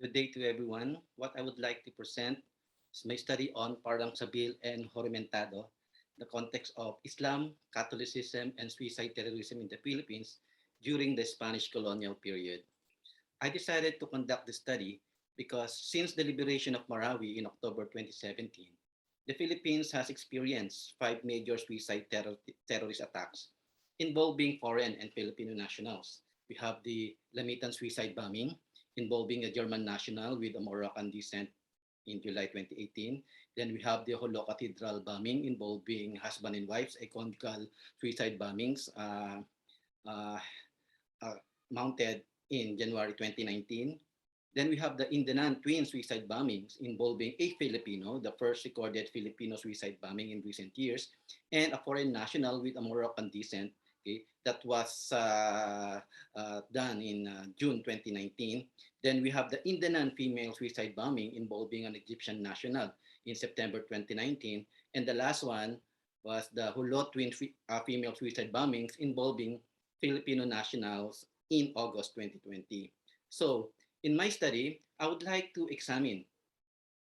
Good day to everyone. What I would like to present is my study on Parang Sabil and Juramentado, the context of Islam, Catholicism, and suicide terrorism in the Philippines during the Spanish colonial period. I decided to conduct the study because since the liberation of Marawi in October 2017, the Philippines has experienced five major terrorist attacks involving foreign and Filipino nationals. We have the Lamitan suicide bombing involving a German national with a Moroccan descent in July 2018. Then we have the Holo Cathedral bombing involving husband and wives, a conjugal suicide bombings uh, uh, mounted in January 2019. Then we have the Indanan twin suicide bombings involving a Filipino, the first recorded Filipino suicide bombing in recent years, and a foreign national with a Moroccan descent. Okay, that was done in June 2019. Then we have the Indanan female suicide bombing involving an Egyptian national in September 2019. And the last one was the Hulot twin female suicide bombings involving Filipino nationals in August 2020. So, in my study, I would like to examine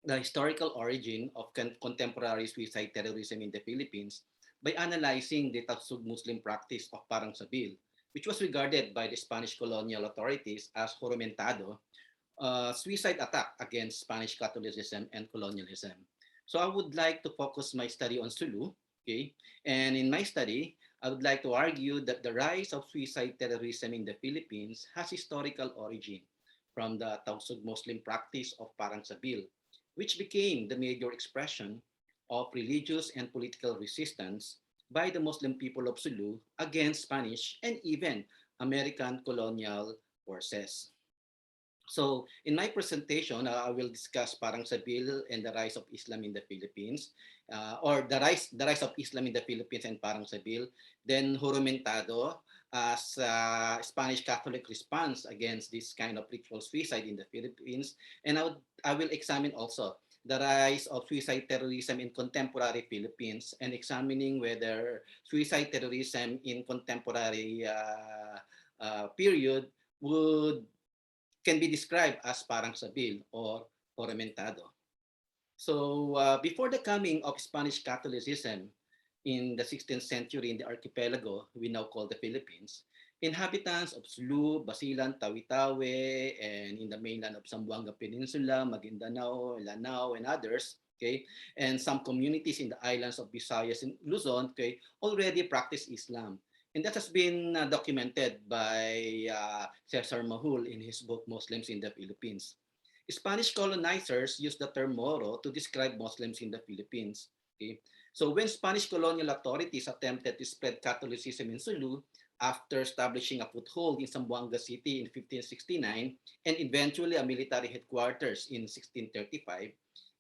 the historical origin of contemporary suicide terrorism in the Philippines by analyzing the Tagsug Muslim practice of Parang Sabil, which was regarded by the Spanish colonial authorities as Juramentado, suicide attack against Spanish Catholicism and colonialism. So I would like to focus my study on Sulu, okay? And in my study, I would like to argue that the rise of suicide terrorism in the Philippines has historical origin from the Tausug Muslim practice of Parang Sabil, which became the major expression of religious and political resistance by the Muslim people of Sulu against Spanish and even American colonial forces. So in my presentation, I will discuss Parang Sabil and the rise of Islam in the Philippines, or the rise of Islam in the Philippines and Parang Sabil. Then Jurumentado as Spanish Catholic response against this kind of ritual suicide in the Philippines, and I will examine also the rise of suicide terrorism in contemporary Philippines and examining whether suicide terrorism in contemporary period would can be described as parang sabil or ornamentado. So before the coming of Spanish Catholicism in the 16th century in the archipelago we now call the Philippines, inhabitants of Sulu, Basilan, Tawi-Tawi, and in the mainland of Zamboanga Peninsula, Maguindanao, Lanao, and others, okay, and some communities in the islands of Visayas and Luzon, okay, already practice Islam. And that has been documented by Cesar Mahul in his book Muslims in the Philippines. Spanish colonizers used the term Moro to describe Muslims in the Philippines. Okay? So when Spanish colonial authorities attempted to spread Catholicism in Sulu after establishing a foothold in Zamboanga City in 1569 and eventually a military headquarters in 1635,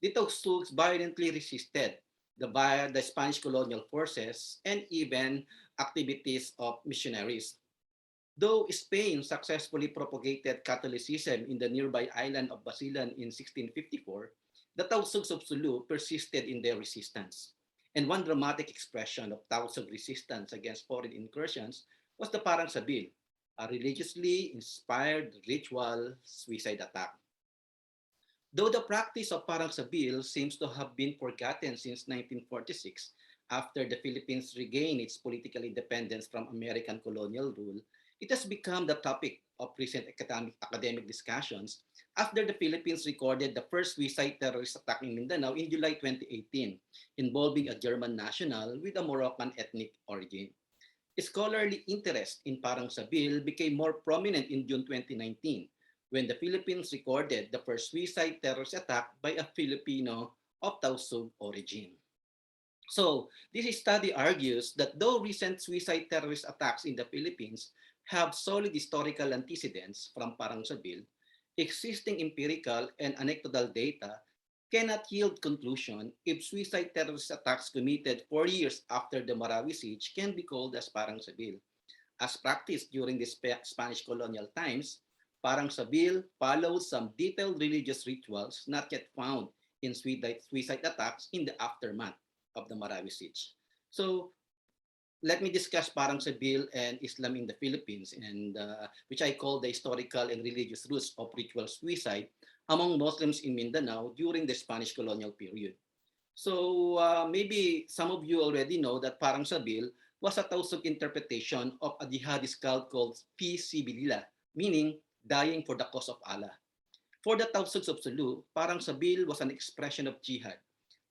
the Tausugs violently resisted the Spanish colonial forces and even activities of missionaries. Though Spain successfully propagated Catholicism in the nearby island of Basilan in 1654, the Tausugs of Sulu persisted in their resistance. And one dramatic expression of Tausug resistance against foreign incursions was the Parang Sabil, a religiously inspired ritual suicide attack. Though the practice of Parang Sabil seems to have been forgotten since 1946, after the Philippines regained its political independence from American colonial rule, it has become the topic of recent academic discussions after the Philippines recorded the first suicide terrorist attack in Mindanao in July 2018, involving a German national with a Moroccan ethnic origin. Scholarly interest in Parang Sabil became more prominent in June 2019 when the Philippines recorded the first suicide terrorist attack by a Filipino of Tausug origin. So, this study argues that though recent suicide terrorist attacks in the Philippines have solid historical antecedents from Parang Sabil, existing empirical and anecdotal data cannot yield conclusion if suicide terrorist attacks committed 4 years after the Marawi siege can be called as Parang Sabil. As practiced during the Spanish colonial times, Parang Sabil follows some detailed religious rituals not yet found in suicide attacks in the aftermath of the Marawi siege. So let me discuss Parang Sabil and Islam in the Philippines, and which I call the historical and religious roots of ritual suicide among Muslims in Mindanao during the Spanish colonial period. So maybe some of you already know that Parang Sabil was a Tausug interpretation of a jihadist cult called Fi Sibilillah, meaning dying for the cause of Allah. For the Tausugs of Sulu, Parang Sabil was an expression of jihad,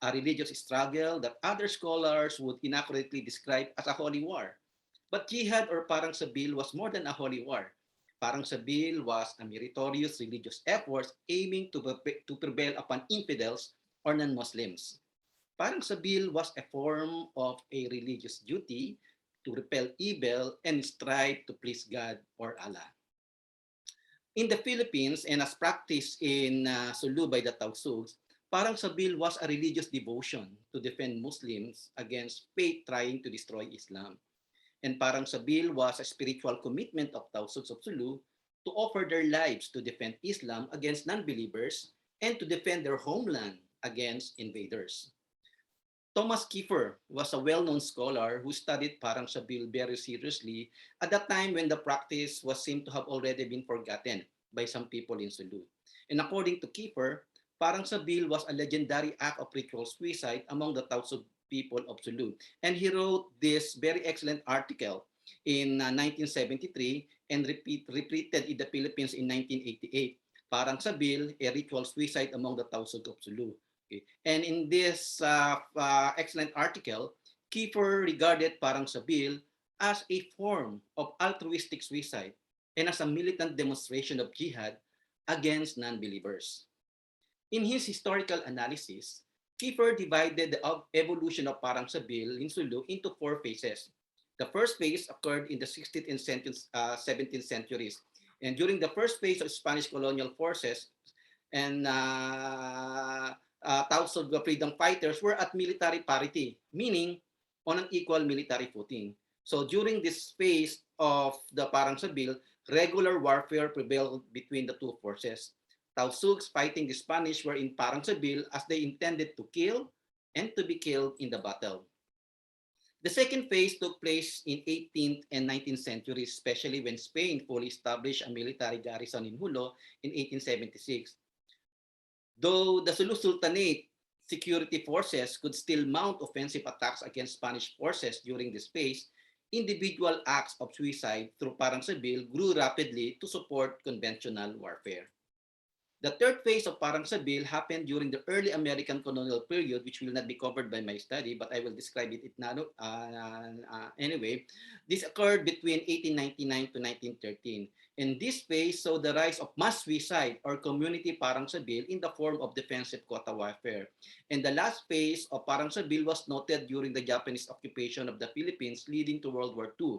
a religious struggle that other scholars would inaccurately describe as a holy war. But jihad or Parang Sabil was more than a holy war. Parang Sabil was a meritorious religious effort aiming to prevail upon infidels or non-Muslims. Parang Sabil was a form of a religious duty to repel evil and strive to please God or Allah. In the Philippines and as practiced in Sulu by the Tausugs, Parang Sabil was a religious devotion to defend Muslims against faith trying to destroy Islam. And Parang Sabil was a spiritual commitment of Tausugs of Sulu to offer their lives to defend Islam against non-believers and to defend their homeland against invaders. Thomas Kiefer was a well-known scholar who studied Parang Sabil very seriously at that time when the practice was seen to have already been forgotten by some people in Sulu. And according to Kiefer, Parang Sabil was a legendary act of ritual suicide among the Tausug people of Sulu. And he wrote this very excellent article in 1973 and repeated in the Philippines in 1988. Parang Sabil, a ritual suicide among the Tausug of Sulu. Okay. And in this excellent article, Kiefer regarded Parang Sabil as a form of altruistic suicide and as a militant demonstration of jihad against non-believers. In his historical analysis, Kiefer divided the evolution of Parang Sabil in Sulu into four phases. The first phase occurred in the 16th and 17th centuries. And during the first phase of Spanish colonial forces, and Tausug freedom fighters were at military parity, meaning on an equal military footing. So during this phase of the Parang Sabil, regular warfare prevailed between the two forces. Tausugs fighting the Spanish were in Parang Sabil as they intended to kill and to be killed in the battle. The second phase took place in 18th and 19th centuries, especially when Spain fully established a military garrison in Hulo in 1876. Though the Sulu Sultanate security forces could still mount offensive attacks against Spanish forces during this phase, individual acts of suicide through Parang Sabil grew rapidly to support conventional warfare. The third phase of Parang Sabil happened during the early American colonial period, which will not be covered by my study, but I will describe it anyway. This occurred between 1899 to 1913. And this phase saw the rise of mass suicide or community Parang Sabil in the form of defensive quota warfare. And the last phase of Parang Sabil was noted during the Japanese occupation of the Philippines leading to World War II.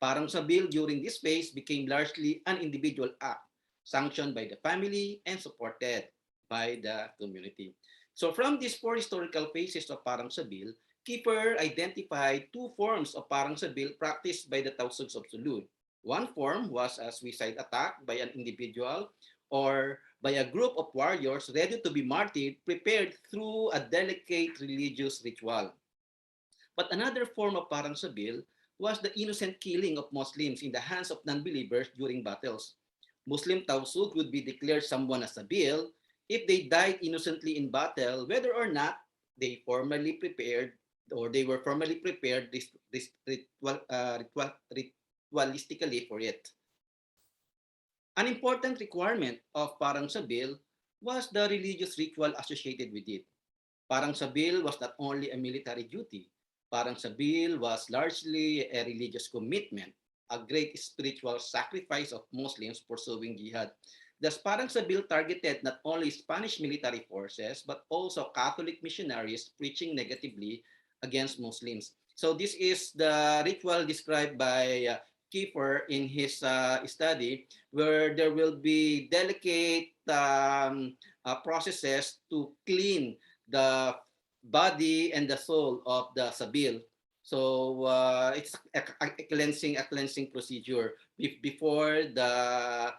Parang Sabil during this phase became largely an individual act, sanctioned by the family and supported by the community. So from these four historical phases of Parang Sabil, Kiefer identified two forms of Parang Sabil practiced by the Tausugs of Sulu. One form was a suicide attack by an individual or by a group of warriors ready to be martyred, prepared through a delicate religious ritual. But another form of Parang Sabil was the innocent killing of Muslims in the hands of non-believers during battles. Muslim Tausug would be declared someone as Sabil if they died innocently in battle, whether or not they formally prepared or they were formally prepared ritualistically for it. An important requirement of Parang Sabil was the religious ritual associated with it. Parang Sabil was not only a military duty. Parang Sabil was largely a religious commitment, a great spiritual sacrifice of Muslims pursuing jihad. Thus, Parang Sabil targeted not only Spanish military forces, but also Catholic missionaries preaching negatively against Muslims. So this is the ritual described by Kiefer in his study, where there will be delicate processes to clean the body and the soul of the Sabil. So it's a cleansing procedure before the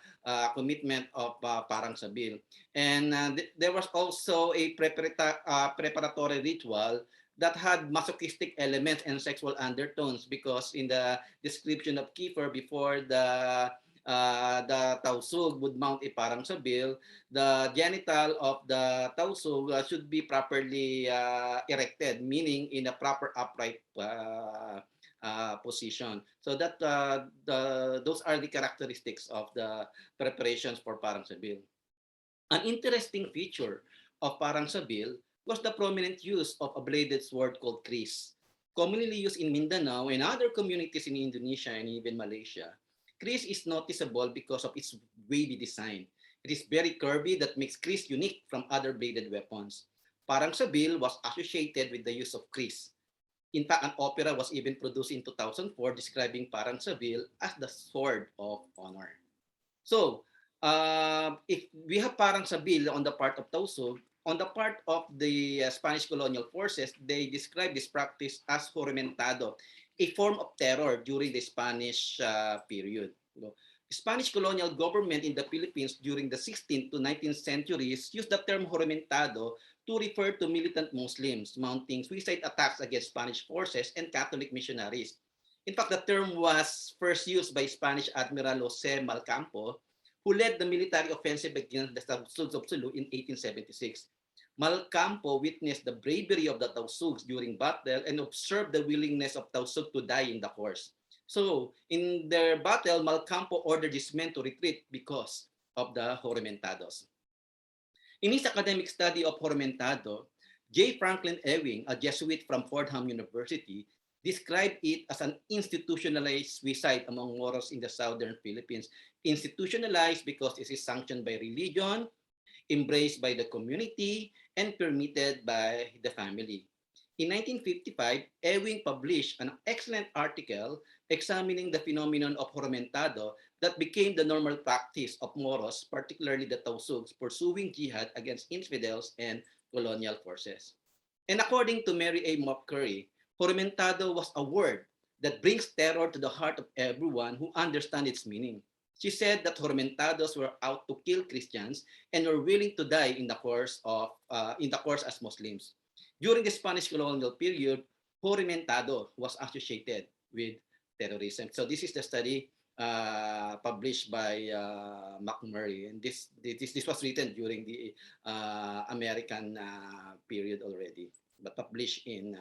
commitment of Parang Sabil. And there was also a preparatory ritual that had masochistic elements and sexual undertones, because in the description of Kiefer before the the Tausug would mount a parang sabil, the genital of the Tausug should be properly erected, meaning in a proper upright position. So that those are the characteristics of the preparations for parang sabil. An interesting feature of parang sabil was the prominent use of a bladed sword called kris. Commonly used in Mindanao and other communities in Indonesia and even Malaysia, kris is noticeable because of its wavy design. It is very curvy that makes kris unique from other bladed weapons. Parang sabil was associated with the use of kris. In fact, an opera was even produced in 2004 describing Parang Sabil as the sword of honor. So, if we have Parang Sabil on the part of Tausug, on the part of the Spanish colonial forces, they describe this practice as juramentado, a form of terror during the Spanish period. You know, Spanish colonial government in the Philippines during the 16th to 19th centuries used the term juramentado to refer to militant Muslims mounting suicide attacks against Spanish forces and Catholic missionaries. In fact, the term was first used by Spanish Admiral Jose Malcampo, who led the military offensive against the Tausugs of Sulu in 1876. Malcampo witnessed the bravery of the Tausugs during battle and observed the willingness of Tausug to die in the course. So, in their battle, Malcampo ordered his men to retreat because of the Joromentados. In his academic study of Jormentado, J. Franklin Ewing, a Jesuit from Fordham University, described it as an institutionalized suicide among Moros in the southern Philippines. Institutionalized because it is sanctioned by religion, embraced by the community, and permitted by the family. In 1955, Ewing published an excellent article examining the phenomenon of Jormentado that became the normal practice of Moros, particularly the Tausugs, pursuing jihad against infidels and colonial forces. And according to Mary A. McCurry, Jormentado was a word that brings terror to the heart of everyone who understands its meaning. She said that Jormentados were out to kill Christians and were willing to die in the course as Muslims. During the Spanish colonial period, Jorimentado was associated with terrorism. So this is the study published by McMurray, and this was written during the American period already, but published in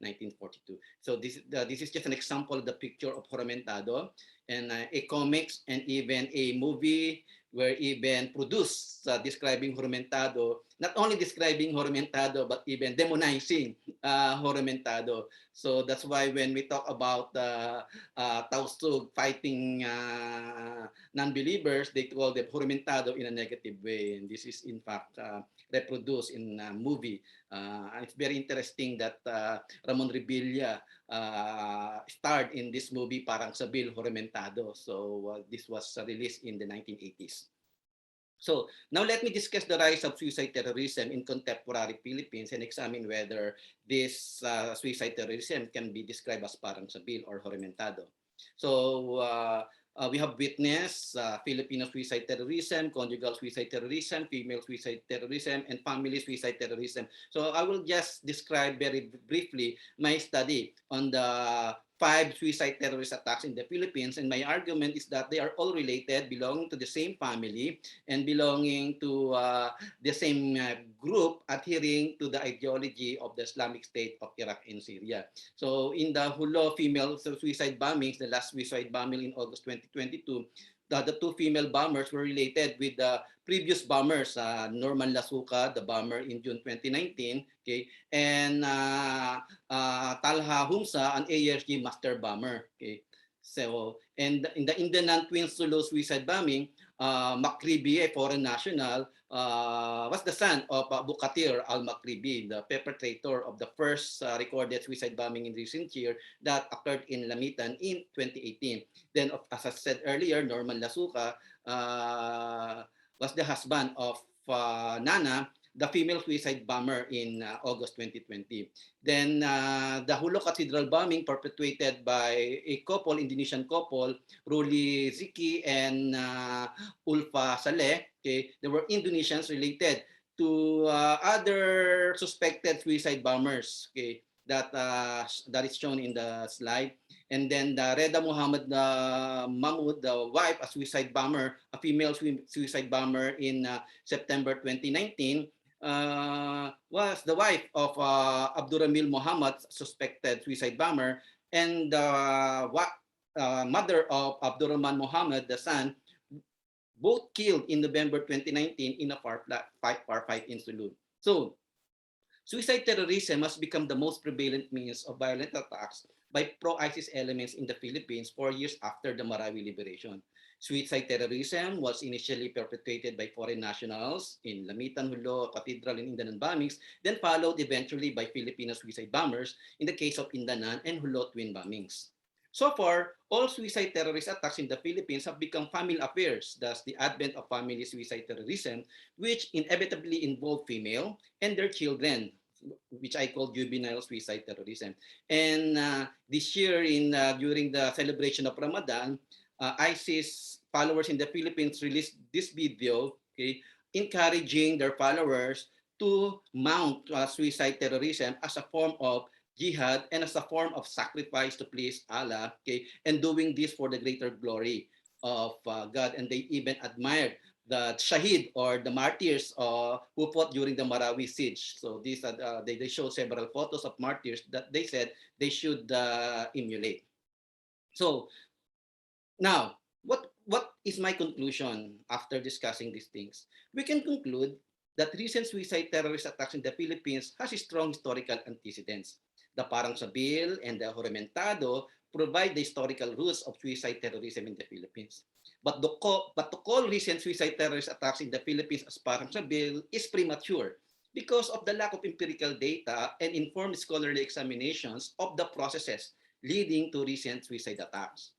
1942. So this is just an example of the picture of Juramentado, and a comics and even a movie were even produced describing Juramentado, not only describing Juramentado, but even demonizing Juramentado. So that's why when we talk about Tausug fighting non-believers, they call them Juramentado in a negative way. And this is in fact reproduced in a movie. It's very interesting that Ramon Revilla starred in this movie Parang Sabil Juramentado. So this was released in the 1980s. So now let me discuss the rise of suicide terrorism in contemporary Philippines and examine whether this suicide terrorism can be described as parang sabil or juramentado. So we have witnessed Filipino suicide terrorism, conjugal suicide terrorism, female suicide terrorism, and family suicide terrorism. So I will just describe very briefly my study on the 5 suicide terrorist attacks in the Philippines, and my argument is that they are all related, belonging to the same family, and belonging to the same group adhering to the ideology of the Islamic State of Iraq and Syria. So in the Hulo female suicide bombings, the last suicide bombing in August 2022, the 2 female bombers were related with the previous bombers, Norman Lasuka, the bomber in June 2019, okay, and Talha Humsa, an ARG master bomber. Okay, so and in the non-twin Sulu suicide bombing, Makribi, a foreign national, was the son of Bukatir al-Makribi, the perpetrator of the first recorded suicide bombing in recent year that occurred in Lamitan in 2018. Then, as I said earlier, Norman Lasuka was the husband of Nana, the female suicide bomber in August 2020. Then the Hulo Cathedral bombing perpetrated by a couple, Indonesian couple, Ruli Ziki and Ulfa Saleh. Okay, they were Indonesians related to other suspected suicide bombers. Okay, that is shown in the slide. And then the Reda Muhammad Mahmoud, the wife, a suicide bomber, a female suicide bomber in September 2019, was the wife of Abdurramil Muhammad, suspected suicide bomber, and the mother of Abdurrahman Muhammad, the son, both killed in November 2019 in a firefight in Sulu. So, suicide terrorism has become the most prevalent means of violent attacks by pro-ISIS elements in the Philippines 4 years after the Marawi liberation. Suicide terrorism was initially perpetrated by foreign nationals in Lamitan, Hulo, Cathedral, and Indanan bombings, then followed eventually by Filipino suicide bombers in the case of Indanan and Hulo twin bombings. So far, all suicide terrorist attacks in the Philippines have become family affairs, thus the advent of family suicide terrorism, which inevitably involve female and their children, which I call juvenile suicide terrorism. And this year, during the celebration of Ramadan, ISIS followers in the Philippines released this video, okay, encouraging their followers to mount suicide terrorism as a form of jihad and as a form of sacrifice to please Allah, okay, and doing this for the greater glory of God. And they even admired the Shahid or the martyrs who fought during the Marawi siege. So these are they show several photos of martyrs that they said they should emulate. So now, what is my conclusion after discussing these things? We can conclude that recent suicide terrorist attacks in the Philippines has a strong historical antecedents. The Parang Sabil and the Juramentado provide the historical roots of suicide terrorism in the Philippines. But to call recent suicide terrorist attacks in the Philippines as Parang Sabil is premature because of the lack of empirical data and informed scholarly examinations of the processes leading to recent suicide attacks.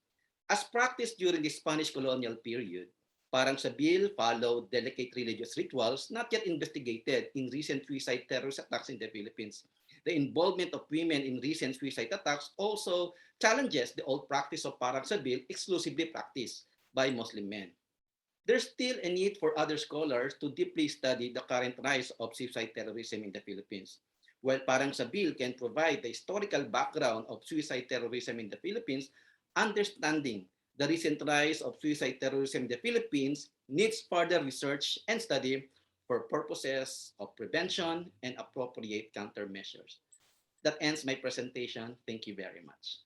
As practiced during the Spanish colonial period, Parang Sabil followed delicate religious rituals not yet investigated in recent suicide terrorist attacks in the Philippines. The involvement of women in recent suicide attacks also challenges the old practice of Parang Sabil exclusively practiced by Muslim men. There's still a need for other scholars to deeply study the current rise of suicide terrorism in the Philippines. While Parang Sabil can provide the historical background of suicide terrorism in the Philippines, understanding the recent rise of suicide terrorism in the Philippines needs further research and study for purposes of prevention and appropriate countermeasures. That ends my presentation. Thank you very much.